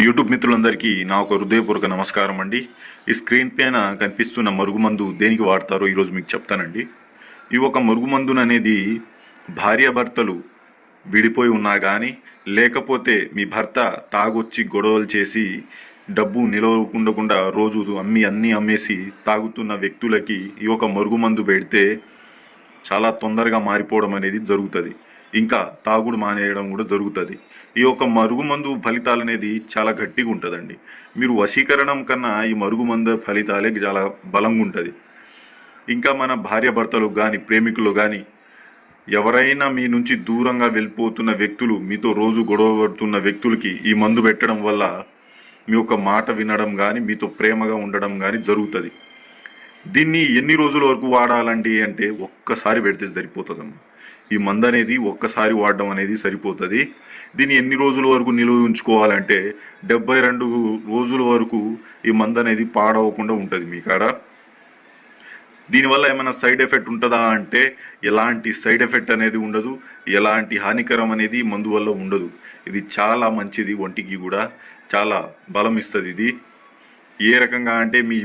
YouTube మిత్రులందరికీ నా ఒక హృదయపూర్వక నమస్కారం అండి. ఈ స్క్రీన్ పైన కనిపిస్తున్న మరుగుమందు దేనికి వాడతారో ఈరోజు మీకు చెప్తానండి. ఈ ఒక మరుగుమందును అనేది భార్యాభర్తలు విడిపోయి ఉన్నా కానీ, లేకపోతే మీ భర్త తాగొచ్చి గొడవలు చేసి డబ్బు నిలవకుండా రోజు అన్నీ అమ్మేసి తాగుతున్న వ్యక్తులకి ఈ ఒక మరుగుమందు పెడితే చాలా తొందరగా మారిపోవడం అనేది జరుగుతుంది. ఇంకా తాగుడు మానేయడం కూడా జరుగుతుంది. ఈ యొక్క మరుగుమందు ఫలితాలు అనేది చాలా గట్టిగా ఉంటుందండి. మీరు వశీకరణం కన్నా ఈ మరుగుమందు ఫలితాలే చాలా బలంగా ఉంటుంది. ఇంకా మన భార్యాభర్తలు కానీ, ప్రేమికులు కానీ, ఎవరైనా మీ నుంచి దూరంగా వెళ్ళిపోతున్న వ్యక్తులు, మీతో రోజు గొడవ పడుతున్న వ్యక్తులకి ఈ మందు పెట్టడం వల్ల మీ యొక్క మాట వినడం కానీ, మీతో ప్రేమగా ఉండడం కానీ జరుగుతుంది. దీన్ని ఎన్ని రోజుల వరకు వాడాలండి అంటే ఒక్కసారి పెడితే సరిపోతుందమ్మా. ఈ మందు అనేది ఒక్కసారి వాడడం అనేది సరిపోతుంది. దీన్ని ఎన్ని రోజుల వరకు నిల్వ ఉంచుకోవాలంటే 72 రోజుల వరకు ఈ మందు అనేది పాడవకుండా ఉంటుంది మీ కాడ. దీనివల్ల ఏమైనా సైడ్ ఎఫెక్ట్ ఉంటుందా అంటే ఎలాంటి సైడ్ ఎఫెక్ట్ అనేది ఉండదు. ఎలాంటి హానికరం అనేది మందు వల్ల ఉండదు. ఇది చాలా మంచిది, ఒంటికి కూడా చాలా బలం ఇస్తుంది. ఇది ఏ రకంగా అంటే మీ